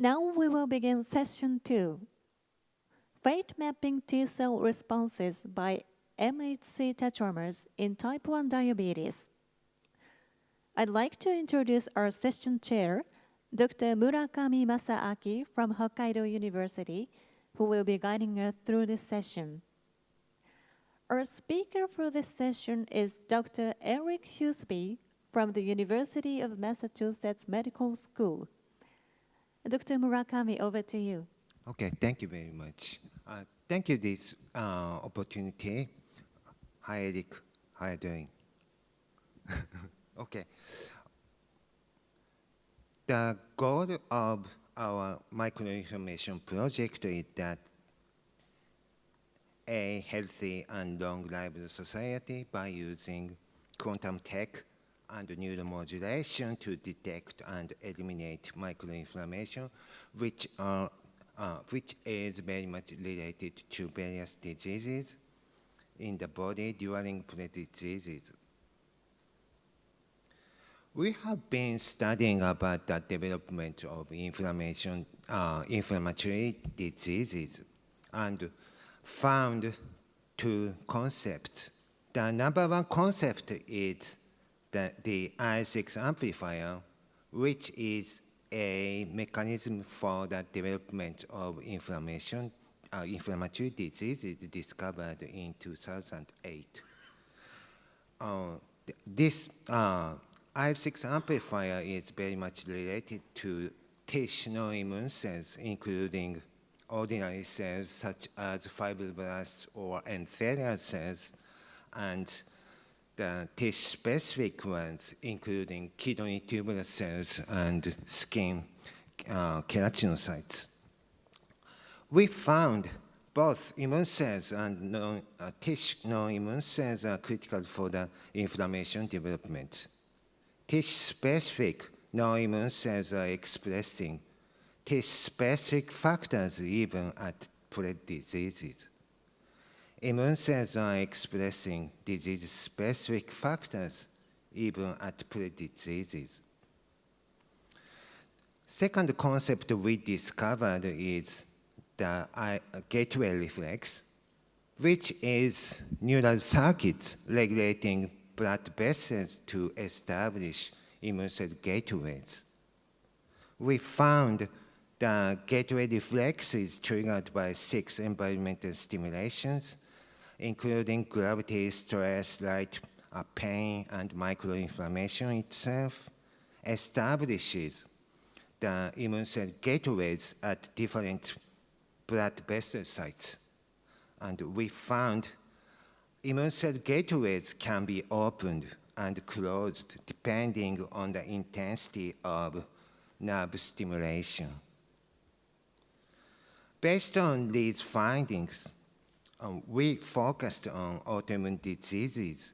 Now we will begin Session 2, Fate Mapping T-cell Responses by MHC tetramers in Type 1 Diabetes. I'd like to introduce our session chair, Dr. Murakami Masaaki from Hokkaido University, who will be guiding us through this session. Our speaker for this session is Dr. Eric Huseby from the University of Massachusetts Medical School. Dr. Murakami, over to you. Okay, thank you very much. Thank you for this opportunity. Hi, Eric. How are you doing? Okay. The goal of our microinformation project is that a healthy and long-lived society by using quantum tech and neuromodulation to detect and eliminate microinflammation, which is very much related to various diseases in the body during pre-diseases. We have been studying about the development of inflammatory diseases and found two concepts. The number one concept is the I6 amplifier, which is a mechanism for the development of inflammatory diseases discovered in 2008. This I6 amplifier is very much related to tissue immune cells, including ordinary cells such as fibroblasts or endothelial cells, and the tissue-specific ones, including kidney tubular cells and skin keratinocytes. We found both immune cells and tissue non-immune cells are critical for the inflammation development. Tissue-specific non-immune cells are expressing tissue-specific factors even at pre-diseases. Immune cells are expressing disease-specific factors even at pre-diseases. Second concept we discovered is the gateway reflex, which is neural circuits regulating blood vessels to establish immune cell gateways. We found the gateway reflex is triggered by 6 environmental stimulations, including gravity, stress, light, pain, and microinflammation itself, establishes the immune cell gateways at different blood vessel sites. And we found immune cell gateways can be opened and closed depending on the intensity of nerve stimulation. Based on these findings, we focused on autoimmune diseases,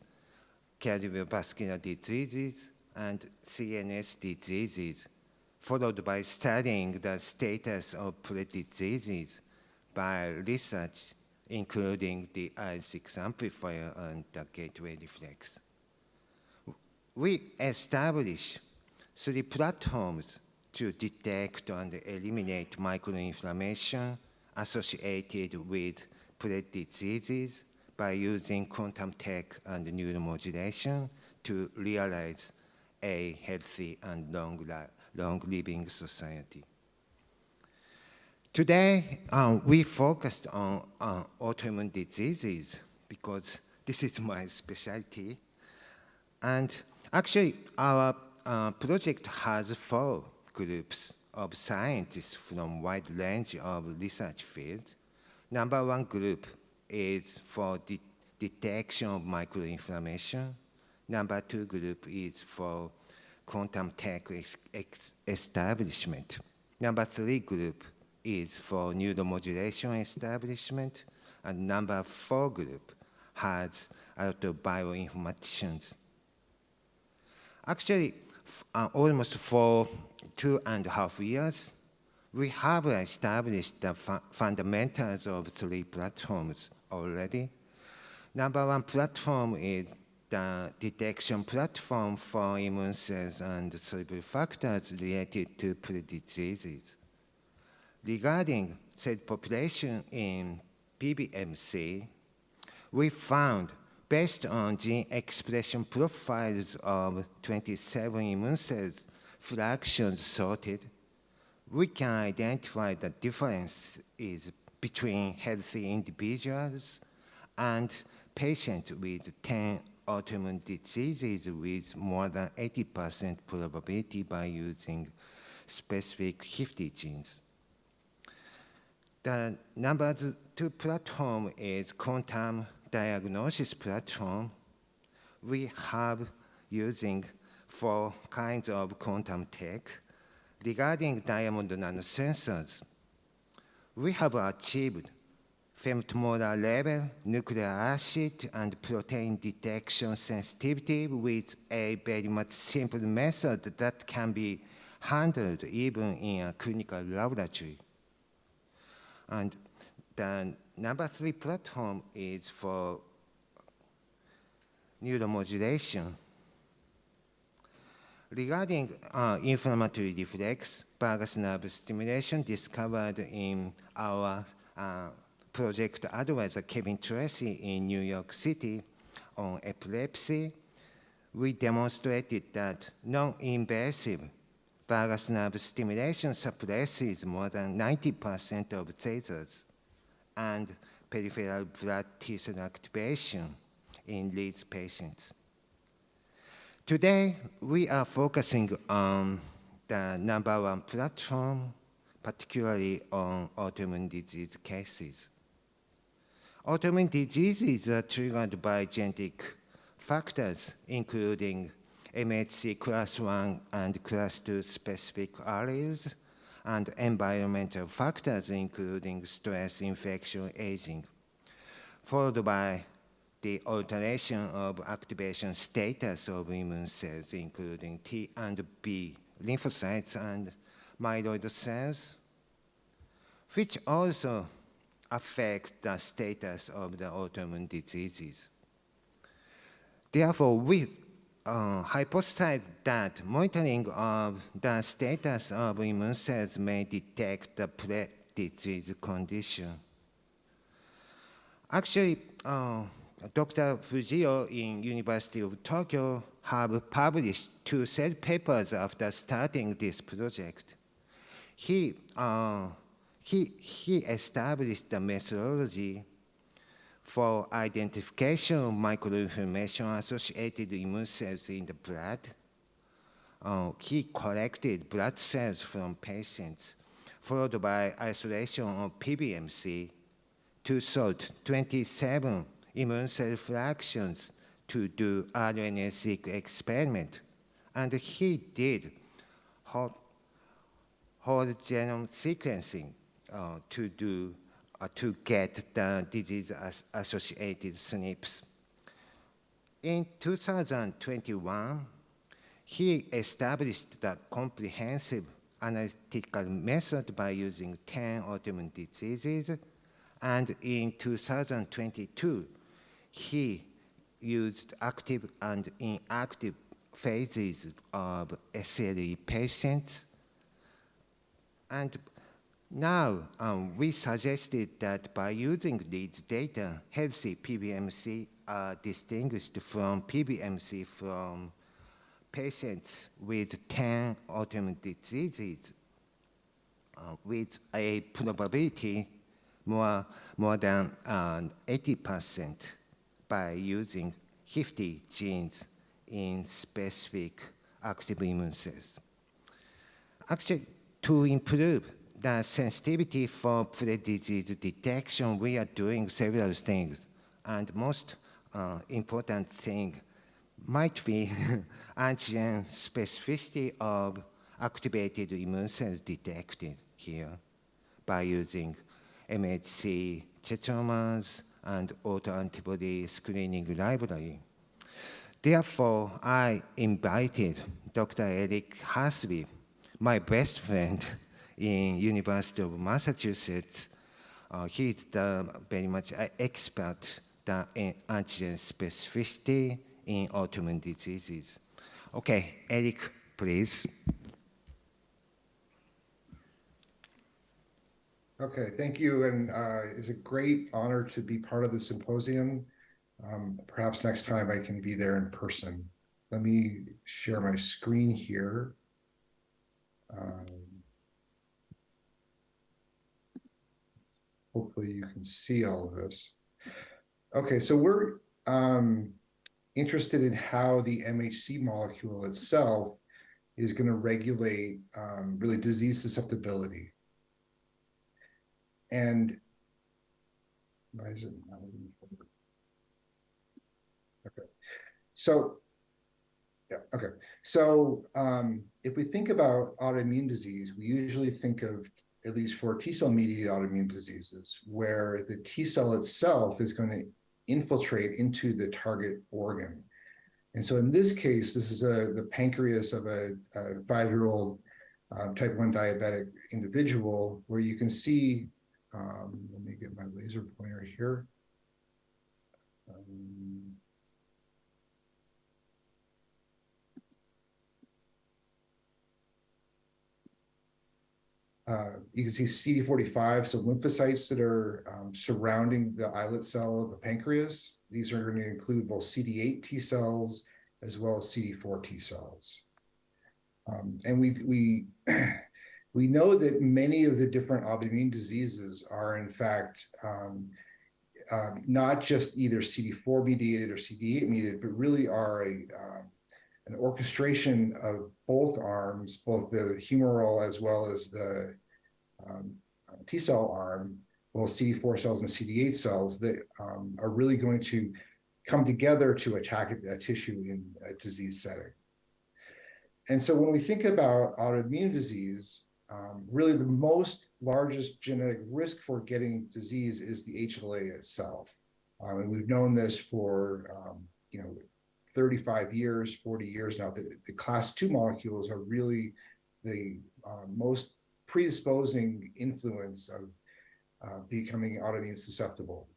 cardiovascular diseases, and CNS diseases, followed by studying the status of pre-diseases by research, including the I6 amplifier and the gateway reflex. We established 3 platforms to detect and eliminate microinflammation associated with pre-diseases by using quantum tech and neuromodulation to realize a healthy and long-living society. Today, we focused on autoimmune diseases because this is my specialty. And actually, our project has 4 groups of scientists from a wide range of research fields. Number 1 group is for detection of microinflammation. Number 2 group is for quantum tech establishment. Number 3 group is for neuromodulation establishment. And number 4 group has a lot of bioinformaticians. Actually, almost for 2.5 years, we have established the fundamentals of 3 platforms already. Number 1 platform is the detection platform for immune cells and cerebral factors related to pre-diseases. regarding cell population in PBMC, we found, based on gene expression profiles of 27 immune cells fractions sorted, we can identify the difference is between healthy individuals and patients with 10 autoimmune diseases with more than 80% probability by using specific 50 genes. The number 2 platform is quantum diagnosis platform. We have using 4 kinds of quantum tech. Regarding diamond nanosensors, we have achieved femtomolar level, nucleic acid, and protein detection sensitivity with a very much simple method that can be handled even in a clinical laboratory. And the number 3 platform is for neuromodulation. Regarding inflammatory reflex, vagus nerve stimulation discovered in our project advisor Kevin Tracy in New York City on epilepsy, we demonstrated that non-invasive vagus nerve stimulation suppresses more than 90% of seizures and peripheral blood T-cell activation in these patients. Today, we are focusing on the number 1 platform, particularly on autoimmune disease cases. Autoimmune diseases are triggered by genetic factors, including MHC class 1 and class 2 specific alleles, and environmental factors, including stress, infection, aging, followed by the alteration of activation status of immune cells, including T and B lymphocytes and myeloid cells, which also affect the status of the autoimmune diseases. Therefore, we hypothesized that monitoring of the status of immune cells may detect the pre-disease condition. Actually, Dr. Fujio in University of Tokyo have published 2 cell papers after starting this project. He established the methodology for identification of microinflammation-associated immune cells in the blood. He collected blood cells from patients, followed by isolation of PBMC to sort 27 immune cell fractions to do RNA-seq experiment. And he did whole genome sequencing to get the disease-associated SNPs. In 2021, he established the comprehensive analytical method by using 10 autoimmune diseases, and in 2022, he used active and inactive phases of SLE patients. And now we suggested that by using these data, healthy PBMC are distinguished from PBMC from patients with 10 autoimmune diseases with a probability more than 80% by using 50 genes in specific active immune cells. Actually, to improve the sensitivity for pre-disease detection, we are doing several things. And most important thing might be antigen specificity of activated immune cells detected here by using MHC tetramers and autoantibody screening library. Therefore, I invited Dr. Eric Huseby, my best friend in University of Massachusetts. He's very much an expert in antigen specificity in autoimmune diseases. Okay, Eric, please. Okay, thank you. And it's a great honor to be part of the symposium. Perhaps next time I can be there in person. Let me share my screen here. Hopefully you can see all of this. Okay, so we're interested in how the MHC molecule itself is going to regulate really disease susceptibility. And why is it not moving forward? Okay, so yeah, okay. So if we think about autoimmune disease, we usually think of, at least for T-cell mediated autoimmune diseases, where the T-cell itself is going to infiltrate into the target organ. And so in this case, this is the pancreas of a 5-year-old type 1 diabetic individual, where you can see, let me get my laser pointer here. You can see CD45, so lymphocytes that are surrounding the islet cell of the pancreas. These are going to include both CD8 T cells as well as CD4 T cells. And we know that many of the different autoimmune diseases are in fact not just either CD4 mediated or CD8 mediated, but really are an orchestration of both arms, both the humoral as well as the T cell arm, both CD4 cells and CD8 cells that are really going to come together to attack a tissue in a disease setting. And so when we think about autoimmune disease, really the most largest genetic risk for getting disease is the HLA itself. And we've known this for 35 years, 40 years now. The class 2 molecules are really the most predisposing influence of becoming autoimmune susceptible.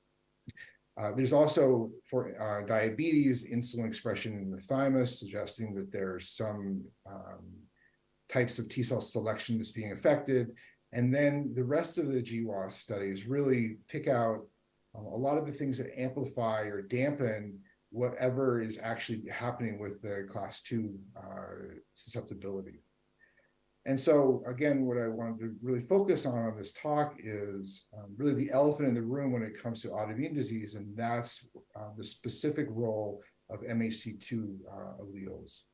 There's also, for diabetes, insulin expression in the thymus, suggesting that there's some types of T cell selection that's being affected. And then the rest of the GWAS studies really pick out a lot of the things that amplify or dampen whatever is actually happening with the class 2 susceptibility. And so again, what I wanted to really focus on this talk is really the elephant in the room when it comes to autoimmune disease, and that's the specific role of MHC2 alleles.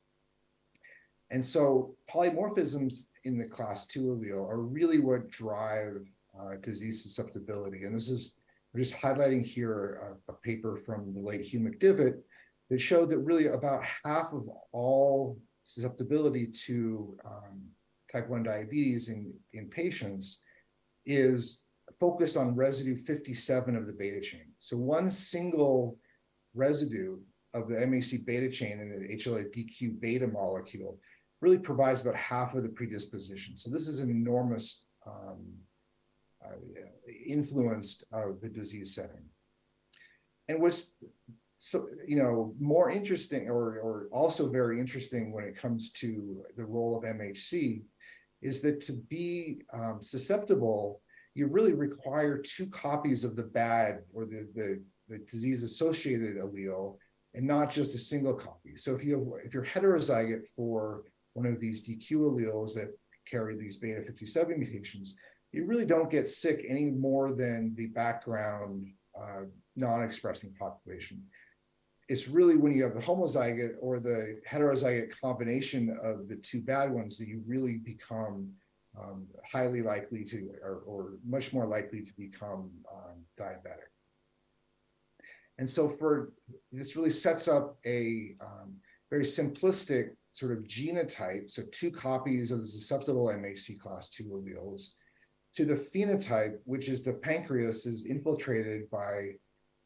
And so polymorphisms in the class 2 allele are really what drive disease susceptibility. And this is, we're just highlighting here a paper from the late Hugh McDivitt that showed that really about half of all susceptibility to type 1 diabetes in patients is focused on residue 57 of the beta chain. So one single residue of the MHC beta chain in the HLA-DQ beta molecule really provides about half of the predisposition. So this is an enormous influence of the disease setting. And what's more interesting, or also very interesting when it comes to the role of MHC, is that to be susceptible, you really require 2 copies of the bad or the disease-associated allele, and not just a single copy. So if you're heterozygote for one of these DQ alleles that carry these beta 57 mutations, you really don't get sick any more than the background non-expressing population. It's really when you have the homozygote or the heterozygote combination of the 2 bad ones that you really become highly likely to, or much more likely to become diabetic. And so this really sets up a very simplistic sort of genotype, so 2 copies of the susceptible MHC class 2 alleles, to the phenotype, which is the pancreas is infiltrated by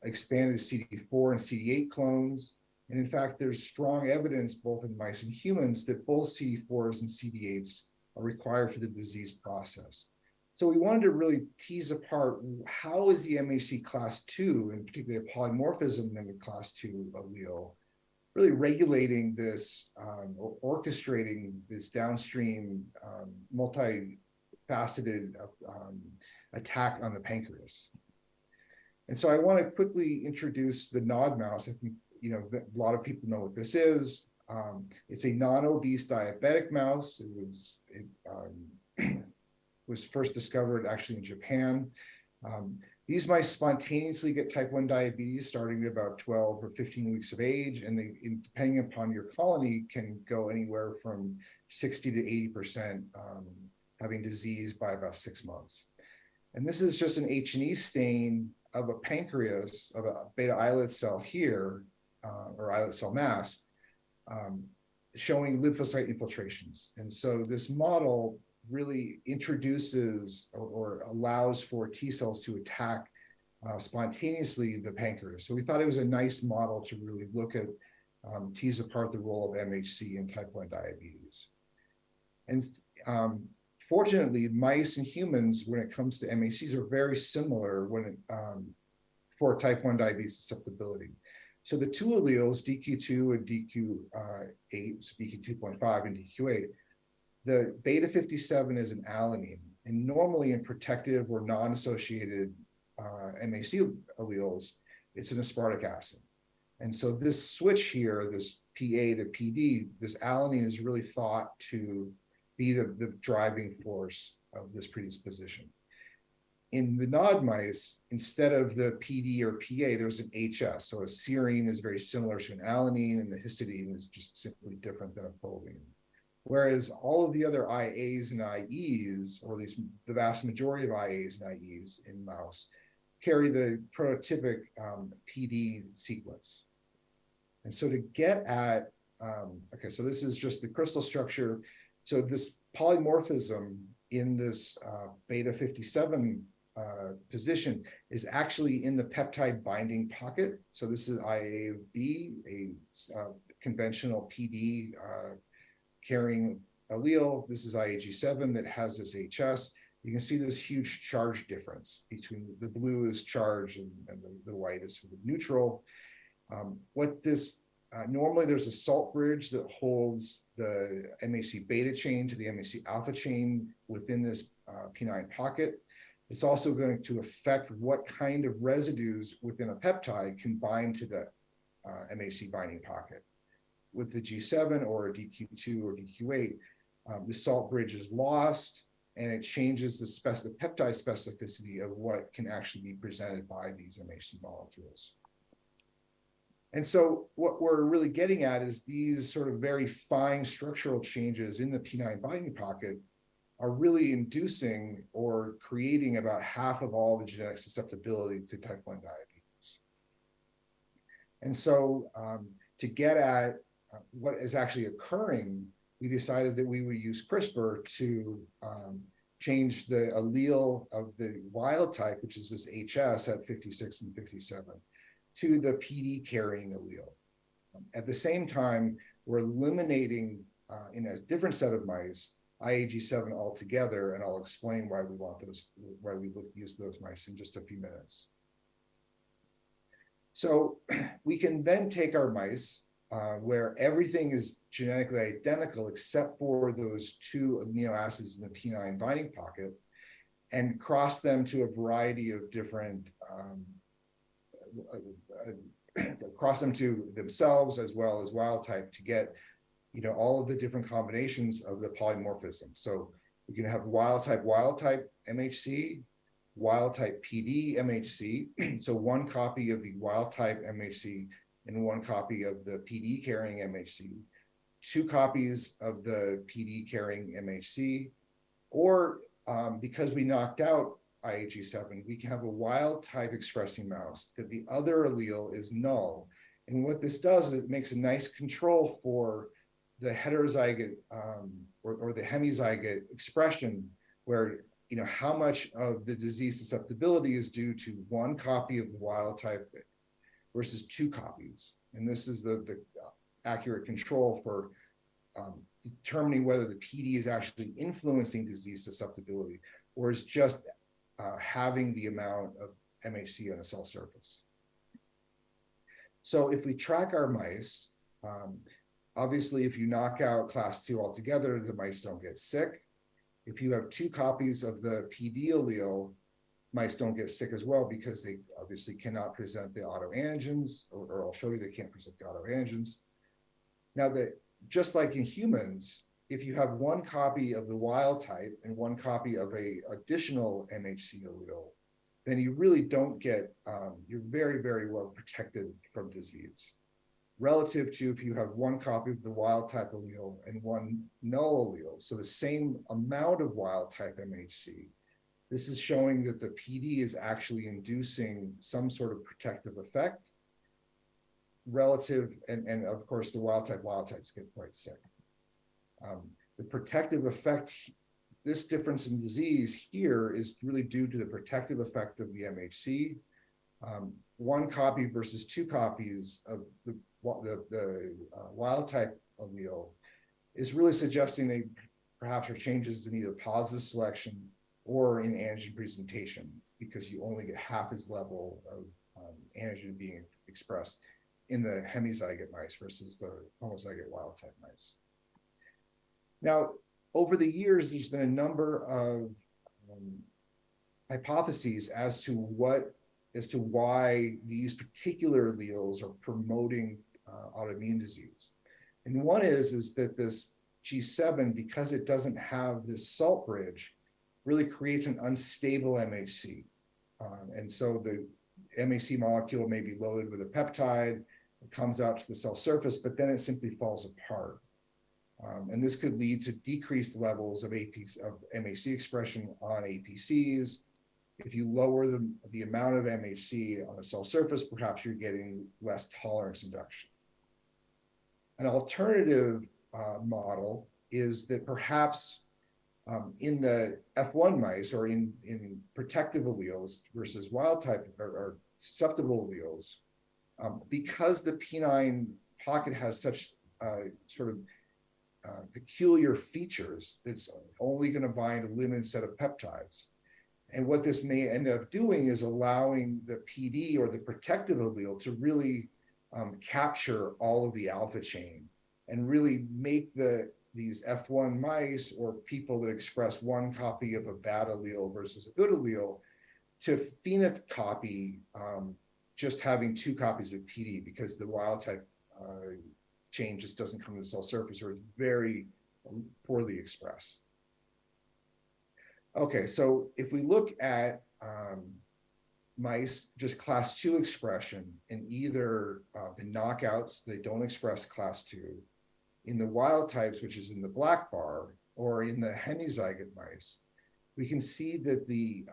expanded CD4 and CD8 clones. And in fact, there's strong evidence both in mice and humans that both CD4s and CD8s are required for the disease process. So we wanted to really tease apart how is the MHC class 2, and particularly a polymorphism in the class 2 allele, really regulating this, or orchestrating this downstream multifaceted attack on the pancreas. And so I want to quickly introduce the NOD mouse. I think a lot of people know what this is. It's a non-obese diabetic mouse. It was first discovered actually in Japan. These mice spontaneously get type 1 diabetes starting at about 12 or 15 weeks of age, and they, depending upon your colony, can go anywhere from 60 to 80% having disease by about 6 months. And this is just an H&E stain of a pancreas, of a beta islet cell here, or islet cell mass, showing lymphocyte infiltrations. And so this model really introduces or allows for T cells to attack spontaneously the pancreas. So we thought it was a nice model to really look at, tease apart the role of MHC in type 1 diabetes. And fortunately, mice and humans, when it comes to MHCs, are very similar for type 1 diabetes susceptibility. So the two alleles, DQ2 and DQ8, so DQ2.5 and DQ8, the beta 57 is an alanine, and normally in protective or non-associated MHC alleles, it's an aspartic acid. And so this switch here, this PA to PD, this alanine is really thought to be the driving force of this predisposition. In the NOD mice, instead of the PD or PA, there's an HS. So a serine is very similar to an alanine, and the histidine is just simply different than a proline. Whereas all of the other IAs and IEs, or at least the vast majority of IAs and IEs in mouse, carry the prototypic PD sequence. And so to get at, okay, so this is just the crystal structure. So this polymorphism in this beta 57 position is actually in the peptide binding pocket. So this is IAB, a conventional PD carrying allele. This is IAG7 that has this HS. You can see this huge charge difference between the blue is charged and the white is sort of neutral. Normally there's a salt bridge that holds the MHC beta chain to the MHC alpha chain within this P9 pocket. It's also going to affect what kind of residues within a peptide can bind to the MHC binding pocket. With the G7 or a DQ2 or DQ8, the salt bridge is lost, and it changes the peptide specificity of what can actually be presented by these MHC molecules. And so what we're really getting at is these sort of very fine structural changes in the P9 binding pocket are really inducing or creating about half of all the genetic susceptibility to type 1 diabetes. And so to get at what is actually occurring, we decided that we would use CRISPR to change the allele of the wild type, which is this HS at 56 and 57, to the PD carrying allele. At the same time, we're eliminating in a different set of mice IAG7 altogether, and I'll explain why we want those, why we use those mice in just a few minutes. So we can then take our mice where everything is genetically identical except for those two amino acids in the P9 binding pocket, and cross them to a variety of different, cross them to themselves as well as wild type to get, all of the different combinations of the polymorphism. So we can have wild type MHC, wild type PD MHC. So one copy of the wild type MHC and one copy of the PD carrying MHC, two copies of the PD carrying MHC, or because we knocked out IAG7, we can have a wild type expressing mouse that the other allele is null. And what this does is it makes a nice control for the heterozygote or the hemizygote expression, where how much of the disease susceptibility is due to one copy of the wild type versus two copies. And this is the accurate control for determining whether the PD is actually influencing disease susceptibility or is just having the amount of MHC on the cell surface. So if we track our mice, obviously if you knock out class 2 altogether, the mice don't get sick. If you have two copies of the PD allele, mice don't get sick as well because they obviously cannot present the autoantigens, or I'll show you they can't present the autoantigens. Now, just like in humans, if you have one copy of the wild type and one copy of a additional MHC allele, then you really don't get, you're very, very well protected from disease. Relative to if you have one copy of the wild type allele and one null allele, so the same amount of wild type MHC, this is showing that the PD is actually inducing some sort of protective effect relative, and of course the wild types get quite sick. The protective effect, this difference in disease here is really due to the protective effect of the MHC. One copy versus two copies of the wild type allele is really suggesting they perhaps are changes in either positive selection or in antigen presentation, because you only get half as level of antigen being expressed in the hemizygote mice versus the homozygote wild type mice. Now, over the years, there's been a number of hypotheses as to why these particular alleles are promoting autoimmune disease. And one is that this G7, because it doesn't have this salt bridge, really creates an unstable MHC. And so the MHC molecule may be loaded with a peptide, it comes out to the cell surface, but then it simply falls apart. And this could lead to decreased levels of MHC expression on APCs. If you lower the amount of MHC on the cell surface, perhaps you're getting less tolerance induction. An alternative model is that perhaps in the F1 mice, or in protective alleles versus wild type or susceptible alleles, because the P9 pocket has such sort of peculiar features, it's only going to bind a limited set of peptides. And what this may end up doing is allowing the PD, or the protective allele, to really capture all of the alpha chain and really make these F1 mice, or people that express one copy of a bad allele versus a good allele, to phenocopy just having two copies of PD, because the wild type chain just doesn't come to the cell surface, or is very poorly expressed. Okay, so if we look at mice, just class 2 expression in either the knockouts, they don't express class 2, in the wild types, which is in the black bar, or in the hemizygote mice, we can see that the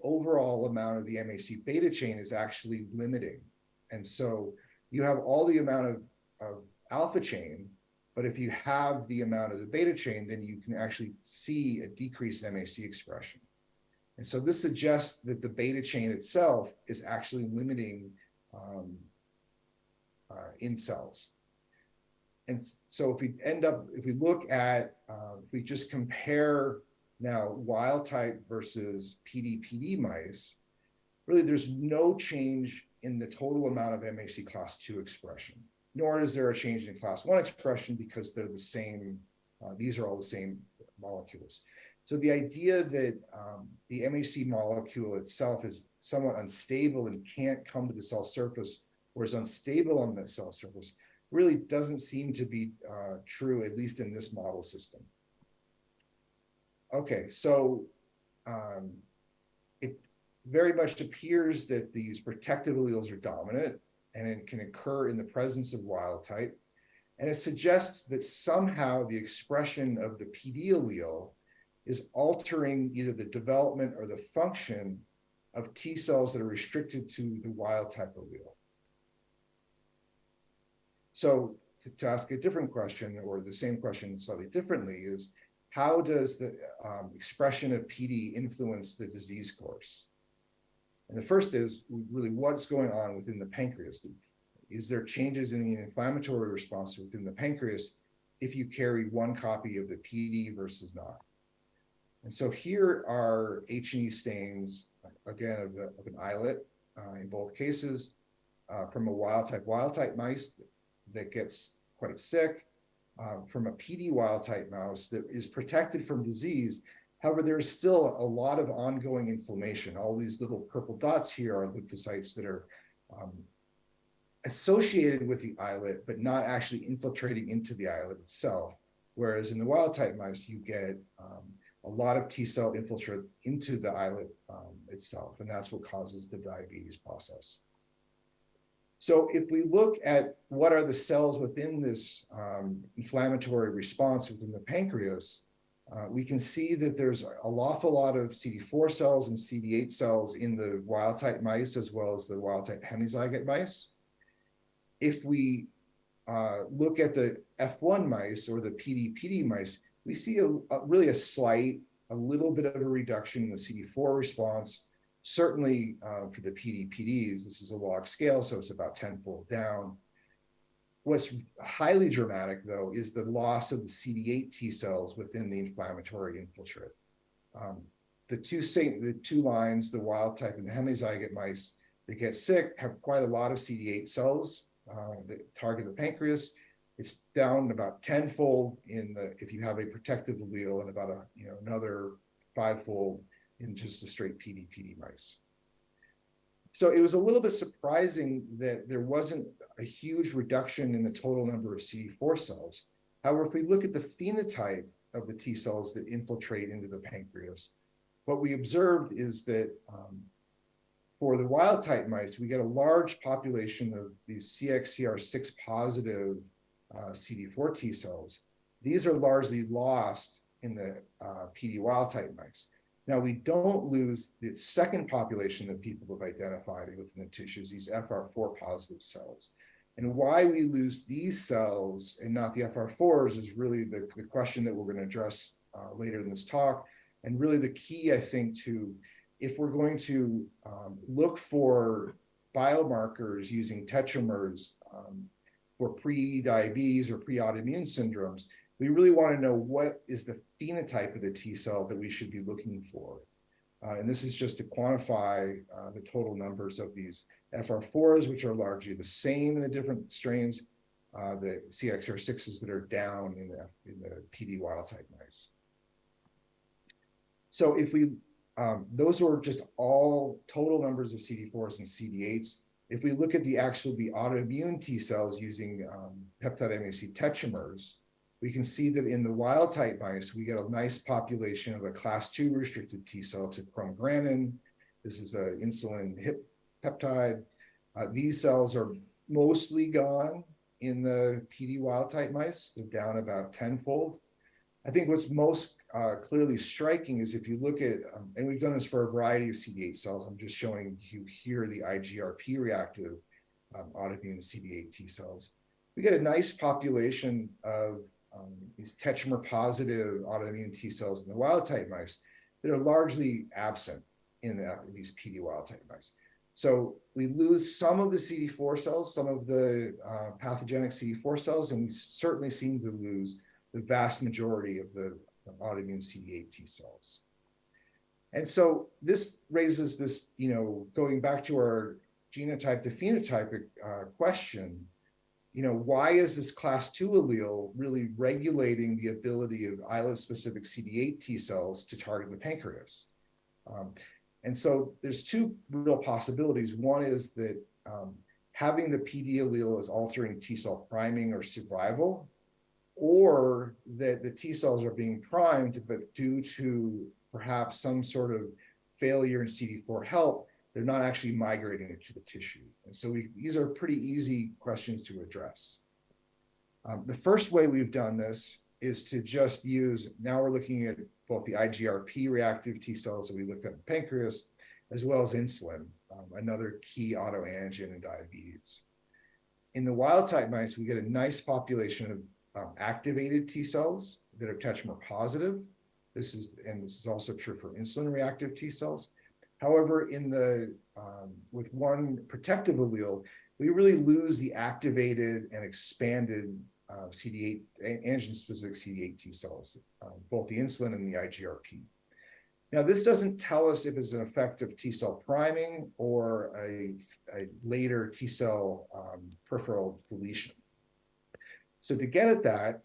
overall amount of the MHC beta chain is actually limiting. And so you have all the amount of alpha chain, but if you have the amount of the beta chain, then you can actually see a decrease in MHC expression. And so this suggests that the beta chain itself is actually limiting in cells. And so if we look at, if we just compare now wild type versus PD mice, really there's no change in the total amount of MHC class 2 expression, nor is there a change in class 1 expression, because they're the same, these are all the same molecules. So the idea that the MHC molecule itself is somewhat unstable and can't come to the cell surface, or is unstable on the cell surface, really doesn't seem to be true, at least in this model system. Okay, so it very much appears that these protective alleles are dominant, and it can occur in the presence of wild type. And it suggests that somehow the expression of the PD allele is altering either the development or the function of T cells that are restricted to the wild type allele. So to ask a different question, or the same question slightly differently, is how does the expression of PD influence the disease course? And the first is really what's going on within the pancreas. Is there changes in the inflammatory response within the pancreas if you carry one copy of the PD versus not? And so here are H&E stains, again, of an islet in both cases, from a wild type mice that gets quite sick, from a PD wild type mouse that is protected from disease, However, there's still a lot of ongoing inflammation. All these little purple dots here are leukocytes that are associated with the islet, but not actually infiltrating into the islet itself. Whereas in the wild type mice, you get a lot of T cell infiltrate into the islet itself, and that's what causes the diabetes process. So if we look at what are the cells within this inflammatory response within the pancreas, we can see that there's an awful lot of CD4 cells and CD8 cells in the wild type mice, as well as the wild type hemizygote mice. If we look at the F1 mice or the PD mice, we see really a little bit of a reduction in the CD4 response. Certainly for the PDs, this is a log scale, so it's about 10-fold down. What's highly dramatic, though, is the loss of the CD8 T cells within the inflammatory infiltrate. The two lines, the wild type and the hemizygote mice, that get sick have quite a lot of CD8 cells that target the pancreas. It's down about 10-fold if you have a protective allele, and about another 5-fold in just a straight PD mice. So it was a little bit surprising that there wasn't a huge reduction in the total number of CD4 cells. However, if we look at the phenotype of the T cells that infiltrate into the pancreas, what we observed is that for the wild type mice, we get a large population of these CXCR6 positive CD4 T cells. These are largely lost in the PD wild type mice. Now, we don't lose the second population that people have identified within the tissues, these FR4 positive cells. And why we lose these cells and not the FR4s is really the question that we're going to address later in this talk. And really the key, I think, if we're going to look for biomarkers using tetramers for pre-diabetes or pre-autoimmune syndromes, we really want to know what is the phenotype of the T cell that we should be looking for. And this is just to quantify the total numbers of these FR4s, which are largely the same in the different strains, the CXR6s that are down in the PD wild type mice. So if we, those are just all total numbers of CD4s and CD8s. If we look at the autoimmune T cells using peptide MHC tetramers, we can see that in the wild type mice, we get a nice population of a class 2 restricted T cell to chromogranin. This is an insulin HIP peptide. These cells are mostly gone in the PD wild type mice. They're down about 10-fold. I think what's most clearly striking is if you look at, and we've done this for a variety of CD8 cells, I'm just showing you here the IGRP reactive autoimmune CD8 T cells. We get a nice population of these tetramer positive autoimmune T cells in the wild type mice that are largely absent in these PD wild type mice. So we lose some of the CD4 cells, some of the pathogenic CD4 cells, and we certainly seem to lose the vast majority of the autoimmune CD8 T cells. And so this raises this, going back to our genotype to phenotypic question, why is this class 2 allele really regulating the ability of islet-specific CD8 T cells to target the pancreas? And so there's two real possibilities. One is that having the PD allele is altering T cell priming or survival, or that the T cells are being primed, but due to perhaps some sort of failure in CD4 help, they're not actually migrating it to the tissue. And so these are pretty easy questions to address. The first way we've done this is to just use, now we're looking at both the IGRP reactive T cells that we looked at in pancreas, as well as insulin, another key autoantigen in diabetes. In the wild type mice, we get a nice population of activated T cells that are tetramer positive. This is also true for insulin reactive T cells. However, with one protective allele, we really lose the activated and expanded CD8 antigen-specific CD8 T cells, both the insulin and the IGRP. Now, this doesn't tell us if it's an effect of T cell priming or a later T cell peripheral deletion. So to get at that,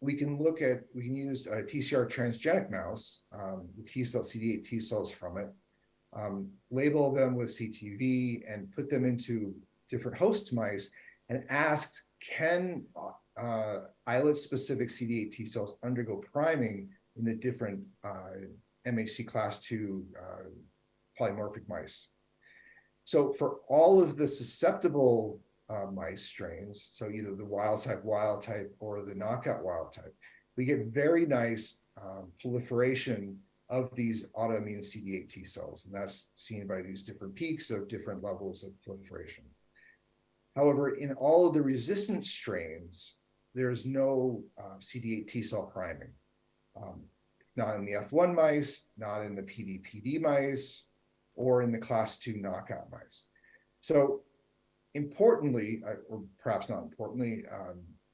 we can use a TCR transgenic mouse, the CD8 T cells from it, label them with CTV and put them into different host mice and asked, can islet-specific CD8 T cells undergo priming in the different MHC class 2 polymorphic mice? So for all of the susceptible mice strains, so either the wild type or the knockout wild type, we get very nice proliferation of these autoimmune CD8 T cells, and that's seen by these different peaks of different levels of proliferation. However, in all of the resistant strains, there's no CD8 T cell priming. Not in the F1 mice, not in the PD mice, or in the class 2 knockout mice. So importantly, or perhaps not importantly,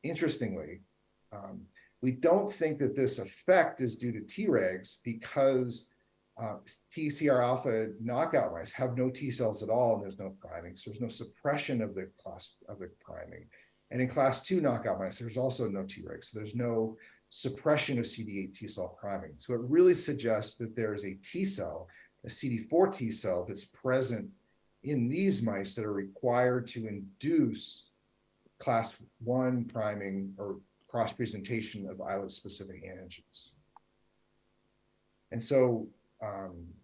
interestingly, we don't think that this effect is due to Tregs because TCR alpha knockout mice have no T cells at all, and there's no priming. So there's no suppression of the priming. And in class 2 knockout mice, there's also no Tregs. So there's no suppression of CD8 T cell priming. So it really suggests that there is a T cell, a CD4 T cell that's present in these mice that are required to induce class 1 priming or cross-presentation of islet-specific antigens. And so,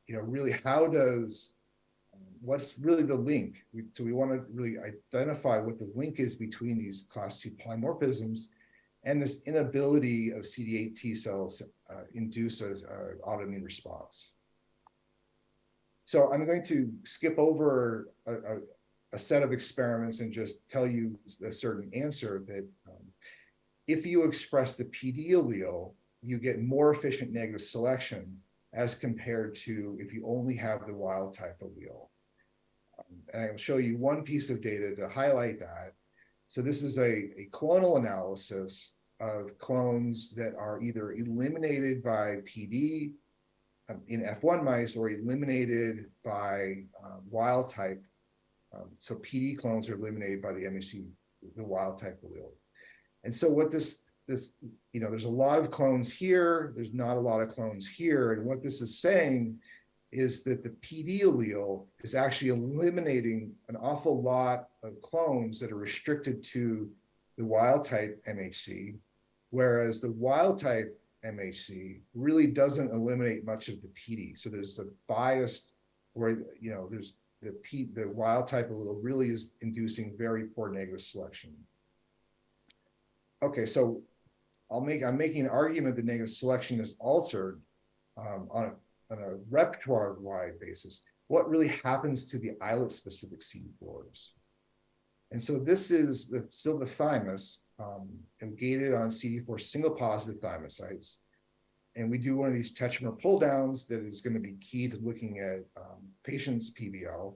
really, what's really the link? So we want to really identify what the link is between these class 2 polymorphisms and this inability of CD8 T cells to induce an autoimmune response. So I'm going to skip over a set of experiments and just tell you a certain answer that if you express the PD allele, you get more efficient negative selection as compared to if you only have the wild type allele. And I'll show you one piece of data to highlight that. So this is a clonal analysis of clones that are either eliminated by PD in F1 mice or eliminated by wild type. So PD clones are eliminated by the MHC, the wild type allele. And so what there's a lot of clones here, there's not a lot of clones here. And what this is saying is that the PD allele is actually eliminating an awful lot of clones that are restricted to the wild type MHC, whereas the wild type MHC really doesn't eliminate much of the PD. So there's a bias where, there's the wild type allele really is inducing very poor negative selection. Okay, so I'm making an argument that negative selection is altered on a repertoire-wide basis. What really happens to the islet-specific CD4s? And so this is still the thymus, and gated on CD4 single-positive thymocytes. And we do one of these tetramer pull-downs that is going to be key to looking at patients' PBL.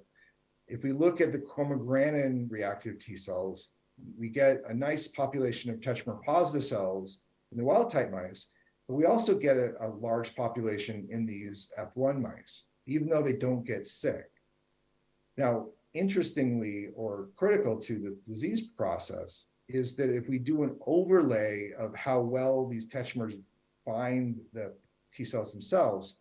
If we look at the chromogranin reactive T cells, we get a nice population of tetramer positive cells in the wild type mice, but we also get a large population in these F1 mice, even though they don't get sick. Now, interestingly, or critical to the disease process, is that if we do an overlay of how well these tetramers bind the T cells themselves,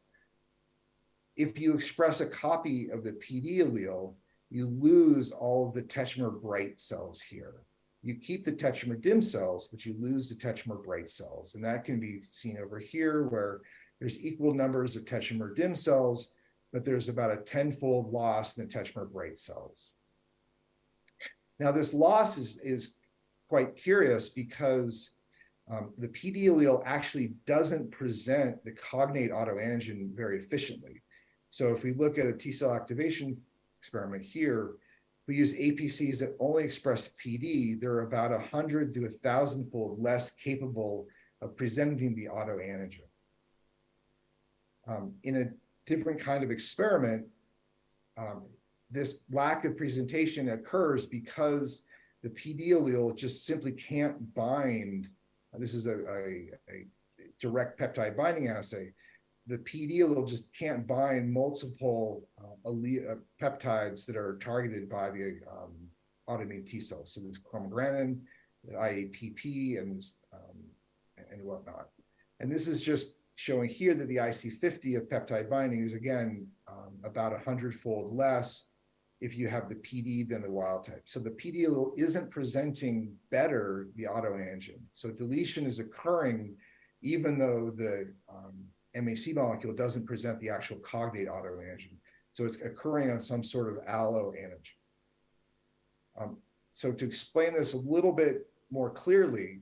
if you express a copy of the PD allele, you lose all of the tetramer bright cells here. You keep the tetramer dim cells, but you lose the tetramer bright cells. And that can be seen over here where there's equal numbers of tetramer dim cells, but there's about a 10-fold loss in the tetramer bright cells. Now this loss is quite curious because the PD allele actually doesn't present the cognate autoantigen very efficiently. So if we look at a T cell activation experiment here, we use APCs that only express PD, they're about 100 to 1,000-fold less capable of presenting the autoantigen. In a different kind of experiment, this lack of presentation occurs because the PD allele just simply can't bind. This is a direct peptide binding assay. The PD allele just can't bind multiple peptides that are targeted by the autoimmune T cells. So there's chromogranin, the IAPP, and and whatnot. And this is just showing here that the IC50 of peptide binding is, again, about 100-fold less if you have the PD than the wild type. So the PD allele isn't presenting better the autoantigen. So deletion is occurring even though the MHC molecule doesn't present the actual cognate autoantigen. So it's occurring on some sort of alloantigen. So to explain this a little bit more clearly,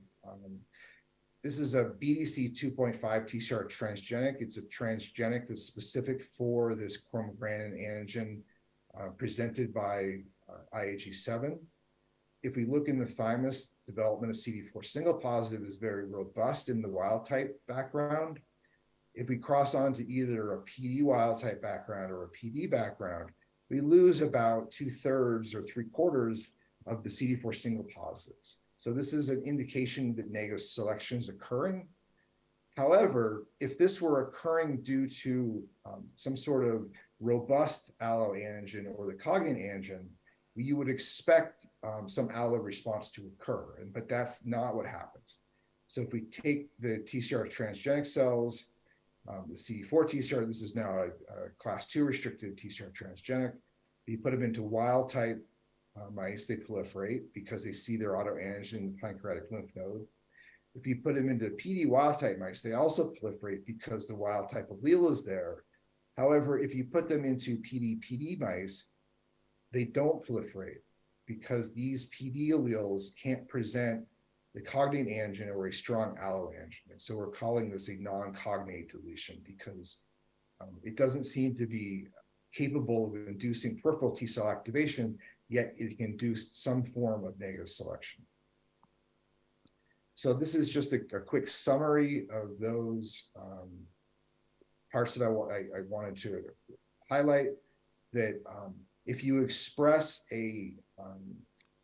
this is a BDC 2.5 TCR transgenic. It's a transgenic that's specific for this chromogranin antigen presented by IAG7. If we look in the thymus, development of CD4 single positive is very robust in the wild type background. If we cross on to either a PD wild type background or a PD background, we lose about 2/3 or 3/4 of the CD4 single positives. So this is an indication that negative selection is occurring. However, if this were occurring due to some sort of robust alloantigen or the cognate antigen, you would expect some allo response to occur, but that's not what happens. So if we take the TCR transgenic cells, the CD4 TCR, this is now a class 2 restricted TCR transgenic. You put them into wild type mice, they proliferate because they see their autoantigen in the pancreatic lymph node. If you put them into PD wild type mice, they also proliferate because the wild type allele is there. However, if you put them into PD mice, they don't proliferate because these PD alleles can't present the cognate antigen or a strong alloantigen. And so we're calling this a non-cognate deletion because it doesn't seem to be capable of inducing peripheral T cell activation, yet it can induce some form of negative selection. So this is just a quick summary of those parts that I wanted to highlight, that if you express a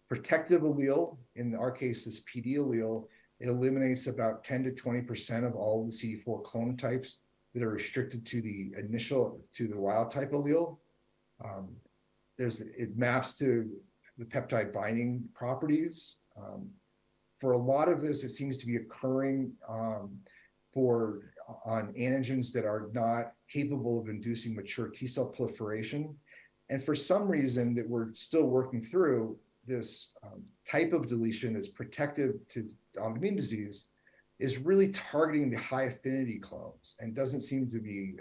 protective allele, in our case, this PD allele, it eliminates about 10 to 20% of all the CD4 clone types that are restricted to the wild type allele. It maps to the peptide binding properties. For a lot of this, it seems to be occurring on antigens that are not capable of inducing mature T cell proliferation. And for some reason that we're still working through, this type of deletion that's protective to autoimmune disease is really targeting the high affinity clones and doesn't seem to be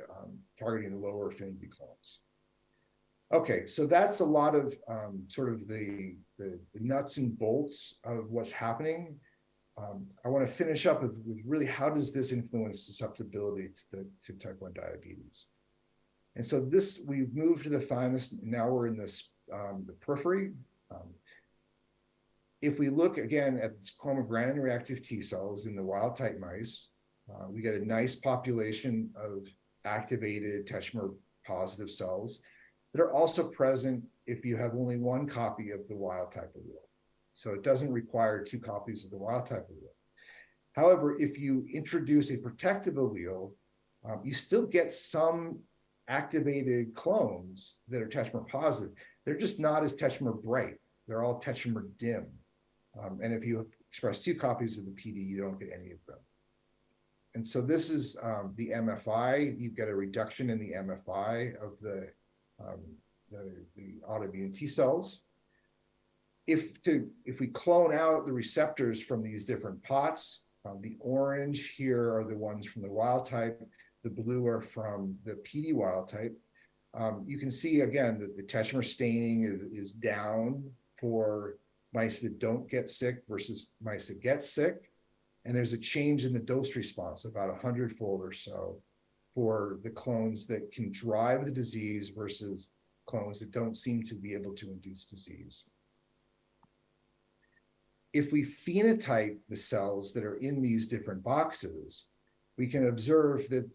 targeting the lower affinity clones. Okay, so that's a lot of sort of the nuts and bolts of what's happening. I want to finish up with really how does this influence susceptibility to type 1 diabetes? And so we've moved to the thymus, now we're in this the periphery. If we look again at chromogranin reactive T cells in the wild type mice, we get a nice population of activated tetramer positive cells that are also present if you have only one copy of the wild type allele. So it doesn't require 2 copies of the wild type allele. However, if you introduce a protective allele, you still get some activated clones that are tetramer positive. They're just not as tetramer bright. They're all tetramer dim. And if you express 2 copies of the PD, you don't get any of them. And so this is the MFI. You get a reduction in the MFI of the autoimmune T cells. If we clone out the receptors from these different pots, the orange here are the ones from the wild type, the blue are from the PD wild type. You can see again that the tetramer staining is down for mice that don't get sick versus mice that get sick. And there's a change in the dose response, about 100-fold or so, for the clones that can drive the disease versus clones that don't seem to be able to induce disease. If we phenotype the cells that are in these different boxes, we can observe that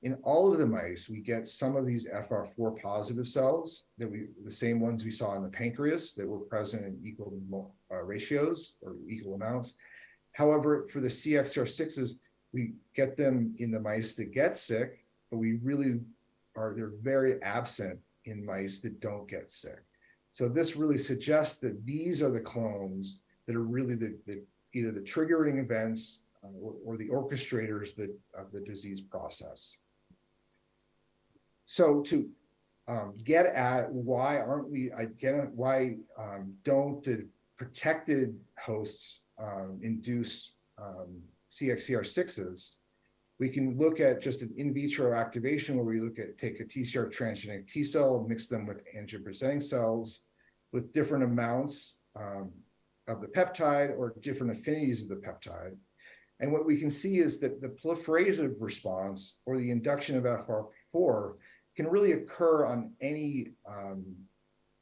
in all of the mice, we get some of these FR4 positive cells, the same ones we saw in the pancreas that were present in equal ratios or equal amounts. However, for the CXR6s, we get them in the mice that get sick, but they're very absent in mice that don't get sick. So this really suggests that these are the clones that are really either the triggering events or the orchestrators of the disease process. So to get at why don't the protected hosts induce CXCR6s, we can look at just an in vitro activation where we take a TCR transgenic T cell, mix them with antigen-presenting cells with different amounts of the peptide or different affinities of the peptide. And what we can see is that the proliferative response or the induction of FR4 can really occur on any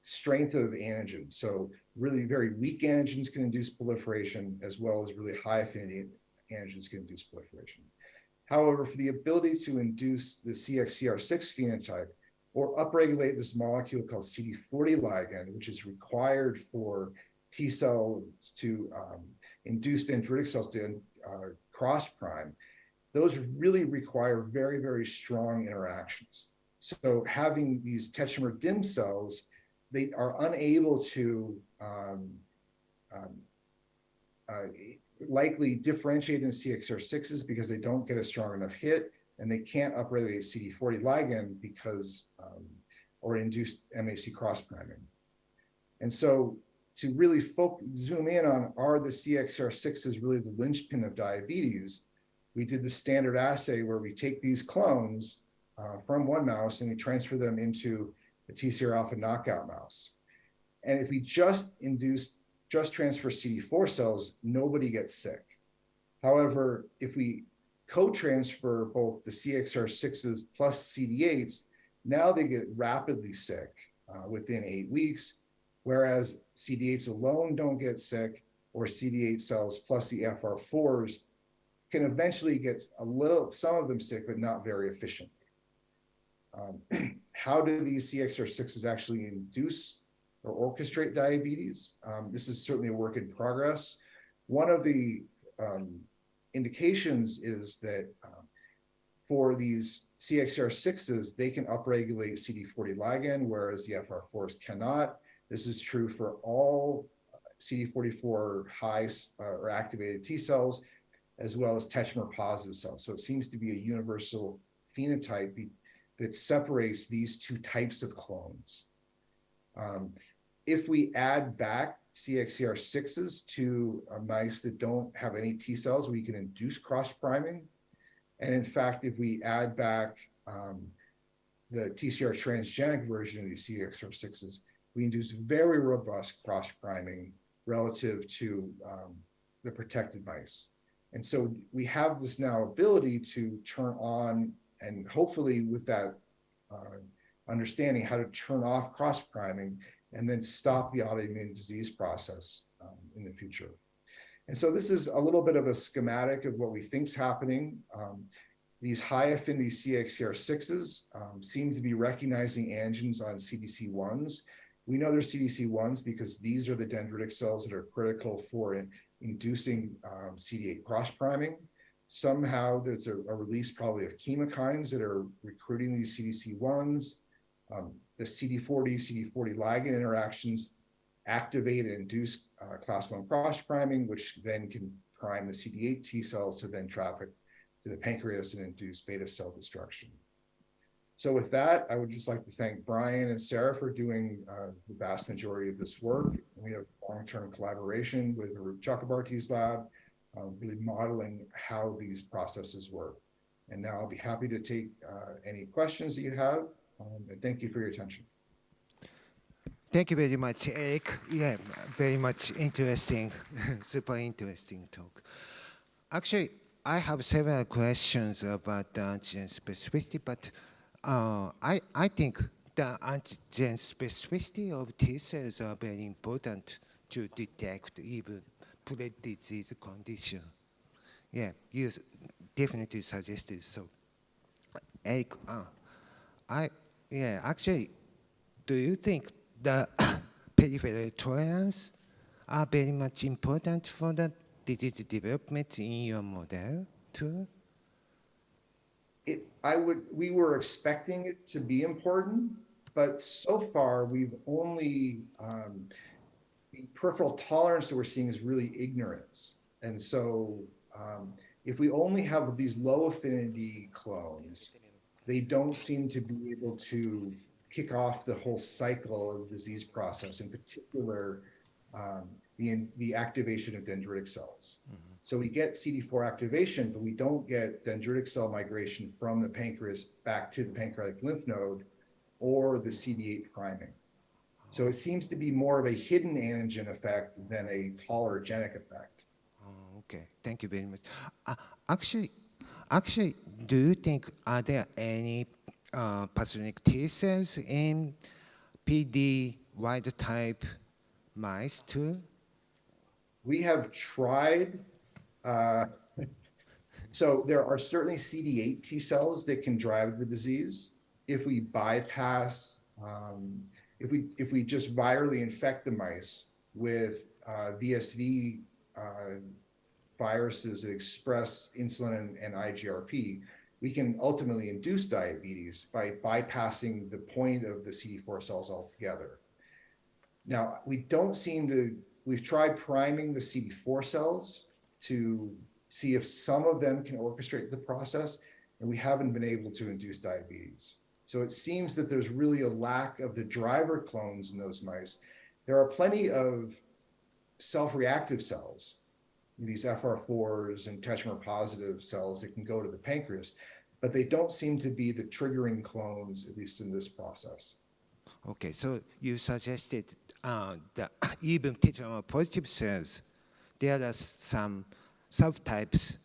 strength of antigens. So really very weak antigens can induce proliferation, as well as really high affinity antigens can induce proliferation. However, for the ability to induce the CXCR6 phenotype or upregulate this molecule called CD40 ligand, which is required for T cells to induce dendritic cells to cross prime, those really require very, very strong interactions. So having these tetramer dim cells, they are unable to likely differentiate in CXR6s because they don't get a strong enough hit, and they can't upregulate CD40 ligand because, or induce MHC cross priming. And so to really zoom in on, are the CXR6s really the linchpin of diabetes? We did the standard assay where we take these clones from one mouse and we transfer them into a TCR alpha knockout mouse. And if we just transfer CD4 cells, nobody gets sick. However, if we co-transfer both the CXR6s plus CD8s, now they get rapidly sick within 8 weeks, whereas CD8s alone don't get sick, or CD8 cells plus the FR4s can eventually get some of them sick, but not very efficiently. How do these CXR6s actually induce or orchestrate diabetes? This is certainly a work in progress. One of the indications is that for these CXR6s, they can upregulate CD40 ligand, whereas the FR4s cannot. This is true for all CD44 high or activated T cells, as well as tetramer positive cells. So it seems to be a universal phenotype that separates these two types of clones. If we add back CXCR6s to mice that don't have any T cells, we can induce cross-priming. And in fact, if we add back the TCR transgenic version of these CXCR6s, we induce very robust cross-priming relative to the protected mice. And so we have this now ability to turn on, and hopefully with that understanding how to turn off cross-priming and then stop the autoimmune disease process in the future. And so this is a little bit of a schematic of what we think is happening. These high affinity CXCR6s seem to be recognizing antigens on CDC1s. We know they're CDC1s because these are the dendritic cells that are critical for inducing CD8 cross-priming. Somehow there's a release probably of chemokines that are recruiting these CDC1s. The CD40 ligand interactions activate and induce class 1 cross-priming, which then can prime the CD8 T cells to then traffic to the pancreas and induce beta cell destruction. So with that, I would just like to thank Brian and Sarah for doing the vast majority of this work. We have long-term collaboration with Arup Chakrabarty's lab, really modeling how these processes work. And now I'll be happy to take any questions that you have. And thank you for your attention. Thank you very much, Eric. Yeah, very much interesting, super interesting talk. Actually, I have several questions about the antigen specificity, but I think the antigen specificity of T cells are very important to detect even pre-disease condition. Yeah, you definitely suggested so. Eric, actually, do you think the peripheral tolerance are very much important for the disease development in your model too? We were expecting it to be important, but so far we've only, the peripheral tolerance that we're seeing is really ignorance. And so if we only have these low affinity clones, they don't seem to be able to kick off the whole cycle of the disease process, in particular, the activation of dendritic cells. So we get CD4 activation, but we don't get dendritic cell migration from the pancreas back to the pancreatic lymph node or the CD8 priming. So it seems to be more of a hidden antigen effect than a tolerogenic effect. Okay, thank you very much. Actually, do you think are there any pathogenic T cells in PD wild type mice too? We have tried. So there are certainly CD8 T cells that can drive the disease. If we bypass, if we just virally infect the mice with VSV viruses that express insulin and IGRP, we can ultimately induce diabetes by bypassing the point of the CD4 cells altogether. Now, we don't seem to, we've tried priming the CD4 cells to see if some of them can orchestrate the process, and we haven't been able to induce diabetes. So it seems that there's really a lack of the driver clones in those mice. There are plenty of self-reactive cells, these FR4s and tetramer positive cells that can go to the pancreas, but they don't seem to be the triggering clones, at least in this process. Okay, so you suggested that even tetramer positive cells, there are some subtypes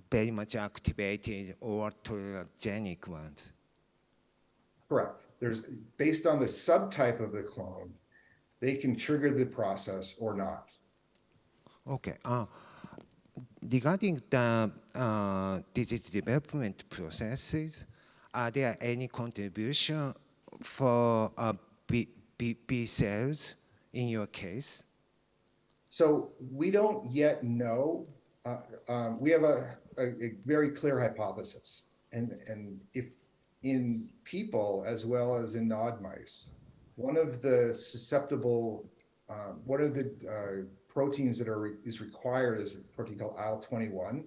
very much activated or tolerogenic ones. Correct. There's, based on the subtype of the clone, they can trigger the process or not. Okay. Regarding the disease development processes, are there any contribution for B cells in your case? So we don't yet know. We have a very clear hypothesis, and if in people as well as in NOD mice, one of the susceptible, one of the proteins that is required is a protein called IL-21.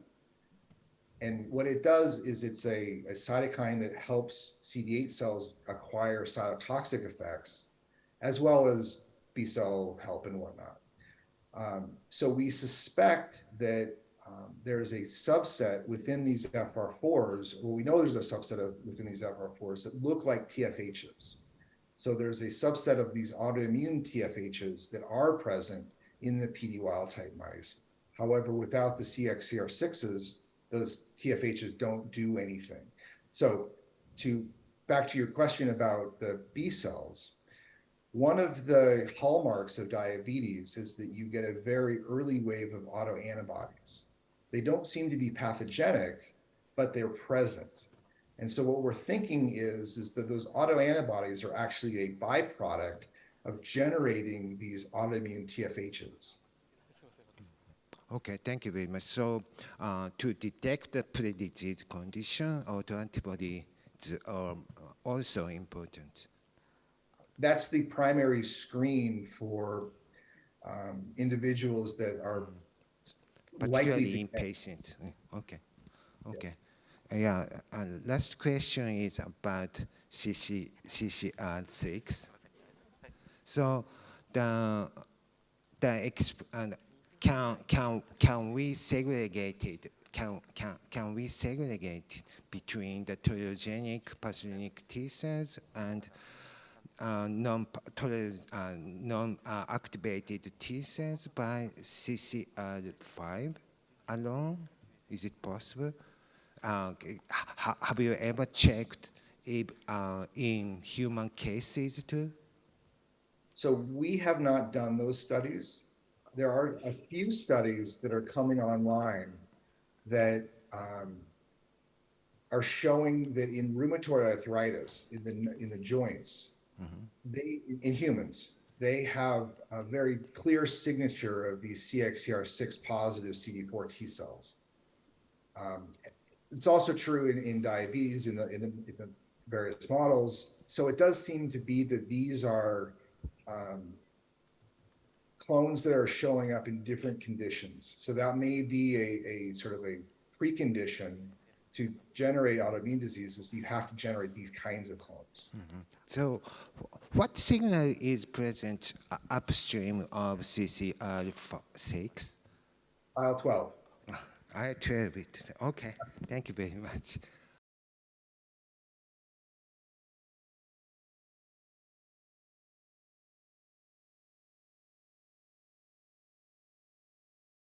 And what it does is it's a cytokine that helps CD8 cells acquire cytotoxic effects, as well as B cell help and whatnot. So we suspect that there's a subset within these FR4s, well, we know there's a subset within these FR4s that look like TFHs. So there's a subset of these autoimmune TFHs that are present in the PD wild type mice. However, without the CXCR6s, those TFHs don't do anything. So back to your question about the B cells, one of the hallmarks of diabetes is that you get a very early wave of autoantibodies. They don't seem to be pathogenic, but they're present. And so what we're thinking is that those autoantibodies are actually a byproduct of generating these autoimmune TFHs. Okay, thank you very much. So to detect the pre-disease condition, autoantibodies are also important. That's the primary screen for individuals that are particularly in patients. Okay, okay. Yes. Yeah, last question is about CCR6. So can we segregate it? Can we segregate between the tolerogenic pathogenic T cells and non-activated T cells by CCR5 alone? Is it possible? Have you ever checked if, in human cases too? So we have not done those studies. There are a few studies that are coming online that are showing that in rheumatoid arthritis, in the joints, in humans, they have a very clear signature of these CXCR6 positive CD4 T cells. It's also true in diabetes in the various models. So it does seem to be that these are clones that are showing up in different conditions. So that may be a sort of a precondition to generate autoimmune diseases. You have to generate these kinds of clones. So, what signal is present upstream of CCR6? IL-12. IL-12. Okay, thank you very much.